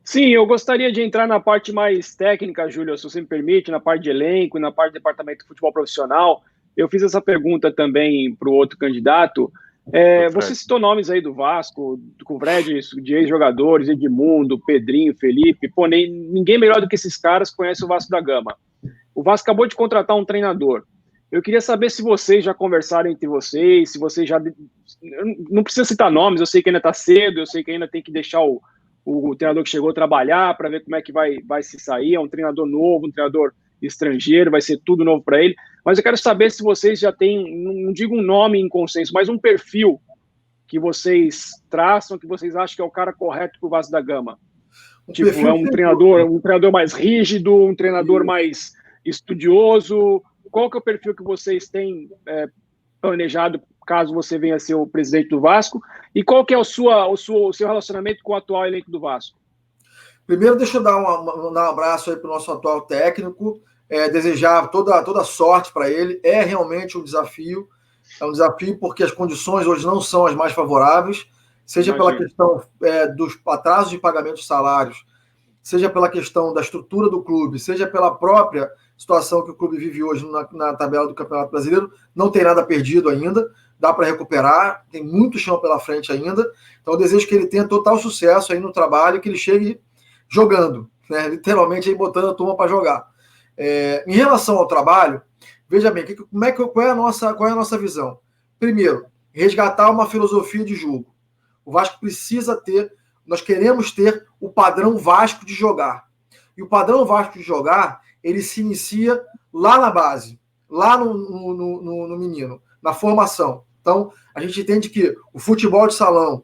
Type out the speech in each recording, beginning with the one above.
Sim, eu gostaria de entrar na parte mais técnica, Júlio, se você me permite, na parte de elenco, na parte de departamento de futebol profissional. Eu fiz essa pergunta também para o outro candidato. Pro Você Fred. citou nomes aí do Vasco, com o Fred, de ex-jogadores, Edmundo, Pedrinho, Felipe. Pô, ninguém melhor do que esses caras conhece o Vasco da Gama. O Vasco acabou de contratar um treinador. Eu queria saber se vocês já conversaram entre vocês, se vocês já. Não precisa citar nomes, eu sei que ainda está cedo, eu sei que ainda tem que deixar o treinador que chegou trabalhar para ver como é que vai se sair. É um treinador novo, um treinador estrangeiro, vai ser tudo novo para ele. Mas eu quero saber se vocês já têm, não digo um nome em consenso, mas um perfil que vocês traçam, que vocês acham que é o cara correto para o Vasco da Gama. Um Tipo, é perfil um treinador mais rígido, um treinador mais estudioso. Qual que é o perfil que vocês têm planejado caso você venha a ser o presidente do Vasco? E qual que é o seu relacionamento com o atual elenco do Vasco? Primeiro, deixa eu dar um abraço aí para o nosso atual técnico, desejar toda sorte para ele. É realmente um desafio. É um desafio porque as condições hoje não são as mais favoráveis, seja pela questão dos atrasos de pagamento de salários, seja pela questão da estrutura do clube, seja pela própria situação que o clube vive hoje na tabela do Campeonato Brasileiro. Não tem nada perdido ainda, dá para recuperar, tem muito chão pela frente ainda. Então eu desejo que ele tenha total sucesso aí no trabalho, que ele chegue jogando, né? Literalmente aí botando a turma para jogar. Em relação ao trabalho, veja bem, qual é a nossa visão? Primeiro, resgatar uma filosofia de jogo. O Vasco precisa ter, nós queremos ter o padrão Vasco de jogar. E o padrão Vasco de jogar, ele se inicia lá na base, lá no menino, na formação. Então, a gente entende que o futebol de salão,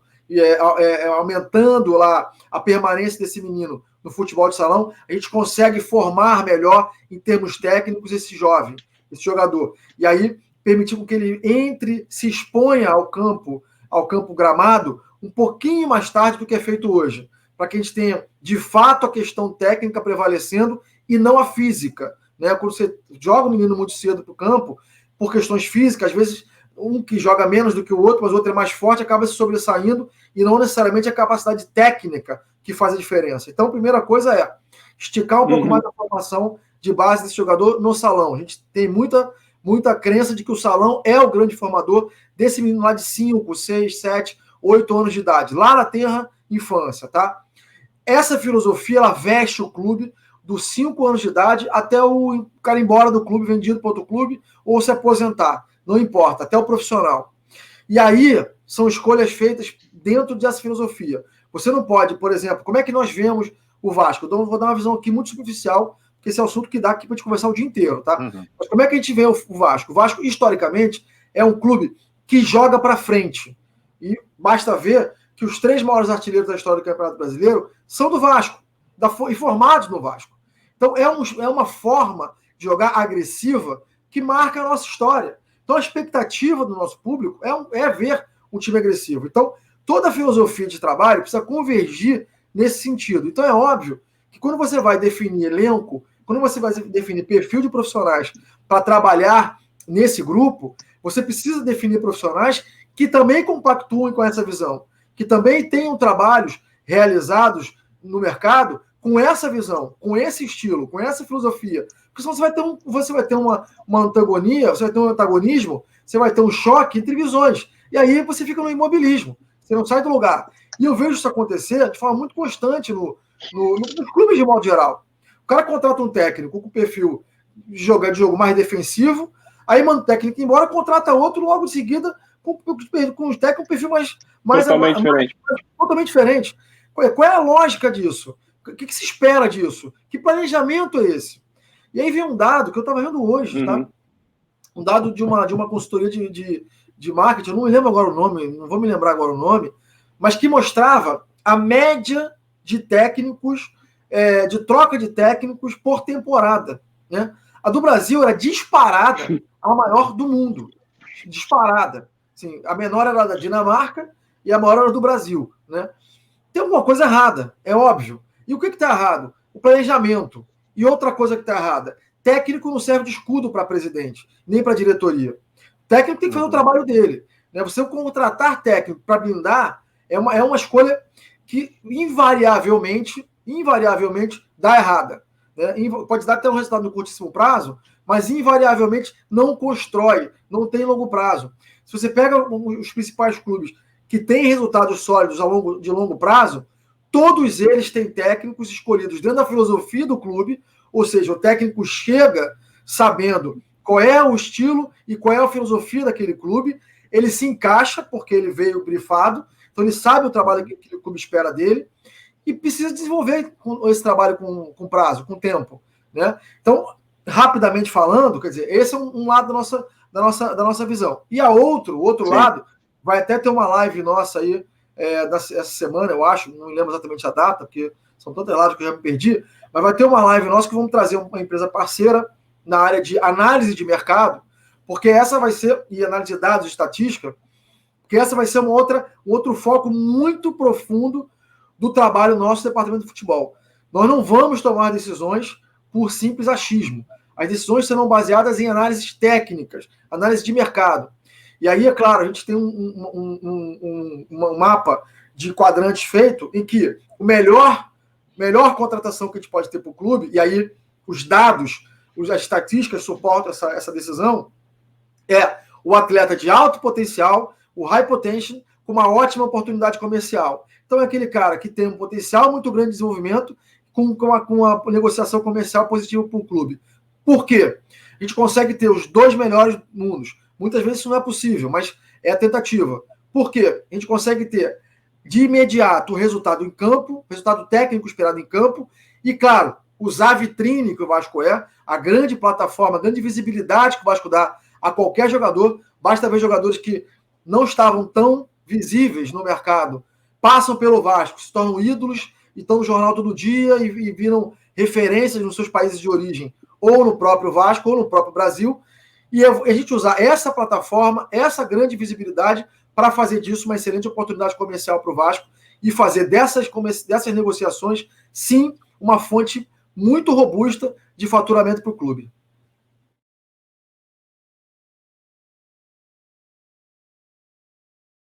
aumentando lá a permanência desse menino no futebol de salão, a gente consegue formar melhor, em termos técnicos, esse jovem, esse jogador. E aí, permitir que ele se exponha ao campo gramado, um pouquinho mais tarde do que é feito hoje, para que a gente tenha, de fato, a questão técnica prevalecendo e não a física. Né? Quando você joga o menino muito cedo para o campo, por questões físicas, às vezes um que joga menos do que o outro, mas o outro é mais forte, acaba se sobressaindo, e não necessariamente a capacidade técnica que faz a diferença. Então, a primeira coisa é esticar um pouco mais a formação de base desse jogador no salão. A gente tem muita crença de que o salão é o grande formador desse menino lá de 5, 6, 7, 8 anos de idade, lá na terra infância, tá? Essa filosofia, ela veste o clube dos 5 anos de idade até o cara ir embora do clube, vendido para outro clube, ou se aposentar. Não importa, até o profissional. E aí, são escolhas feitas dentro dessa filosofia. Você não pode, por exemplo, como é que nós vemos o Vasco? Eu vou dar uma visão aqui muito superficial, porque esse é o assunto que dá aqui para a gente conversar o dia inteiro, tá? Mas como é que a gente vê o Vasco? O Vasco, historicamente, é um clube que joga para frente. E basta ver que os 3 maiores artilheiros da história do Campeonato Brasileiro são do Vasco, e formados no Vasco. Então, é uma forma de jogar agressiva que marca a nossa história. Então, a expectativa do nosso público é ver um time agressivo. Então, toda a filosofia de trabalho precisa convergir nesse sentido. Então, é óbvio que quando você vai definir elenco, quando você vai definir perfil de profissionais para trabalhar nesse grupo, você precisa definir profissionais que também compactuem com essa visão, que também tenham trabalhos realizados no mercado com essa visão, com esse estilo, com essa filosofia. Porque senão você vai ter uma antagonia, você vai ter um antagonismo, você vai ter um choque entre visões. E aí você fica no imobilismo, você não sai do lugar. E eu vejo isso acontecer de forma muito constante nos clubes de modo geral. O cara contrata um técnico com perfil de jogo mais defensivo, aí manda o técnico embora, contrata outro logo em seguida com um técnico com perfil mais totalmente diferente. Qual é a lógica disso? O que se espera disso? Que planejamento é esse? E aí vem um dado que eu estava vendo hoje, tá? Um dado de uma consultoria de marketing, eu não me lembro agora o nome, não vou me lembrar agora o nome, mas que mostrava a média de técnicos, de troca de técnicos por temporada. Né? A do Brasil era disparada a maior do mundo. Disparada. Assim, a menor era da Dinamarca e a maior era do Brasil. Né? Tem alguma coisa errada, é óbvio. E o que está errado? O planejamento. E outra coisa que está errada, técnico não serve de escudo para presidente, nem para diretoria. O técnico tem que fazer o trabalho dele. Né? Você contratar técnico para blindar é uma escolha que, invariavelmente, invariavelmente dá errada. Né? Pode dar até um resultado no curtíssimo prazo, mas invariavelmente não constrói, não tem longo prazo. Se você pega os principais clubes que têm resultados sólidos de longo prazo, todos eles têm técnicos escolhidos dentro da filosofia do clube, ou seja, o técnico chega sabendo qual é o estilo e qual é a filosofia daquele clube, ele se encaixa, porque ele veio brifado, então ele sabe o trabalho que o clube espera dele, e precisa desenvolver esse trabalho com prazo, com tempo. Né? Então, rapidamente falando, quer dizer, esse é um lado da nossa visão. E outro lado, vai até ter uma live nossa aí, essa semana, eu acho, não lembro exatamente a data, porque são tantas lives que eu já me perdi, mas vai ter uma live nossa que vamos trazer uma empresa parceira na área de análise de mercado, porque essa vai ser, e análise de dados e estatística, porque essa vai ser um outro foco muito profundo do trabalho do nosso departamento de futebol. Nós não vamos tomar decisões por simples achismo. As decisões serão baseadas em análises técnicas, análise de mercado. E aí, é claro, a gente tem um mapa de quadrantes feito em que o melhor contratação que a gente pode ter para o clube, e aí os dados, as estatísticas suportam essa decisão, é o atleta de alto potencial, o high potential, com uma ótima oportunidade comercial. Então é aquele cara que tem um potencial muito grande de desenvolvimento com uma negociação comercial positiva para o clube. Por quê? A gente consegue ter os dois melhores mundos. Muitas vezes isso não é possível, mas é a tentativa. Por quê? A gente consegue ter de imediato o resultado em campo, resultado técnico esperado em campo, e, claro, usar a vitrine que o Vasco é, a grande plataforma, a grande visibilidade que o Vasco dá a qualquer jogador. Basta ver jogadores que não estavam tão visíveis no mercado, passam pelo Vasco, se tornam ídolos e estão no jornal todo dia e viram referências nos seus países de origem, ou no próprio Vasco, ou no próprio Brasil, e a gente usar essa plataforma, essa grande visibilidade, para fazer disso uma excelente oportunidade comercial para o Vasco e fazer dessas negociações, sim, uma fonte muito robusta de faturamento para o clube.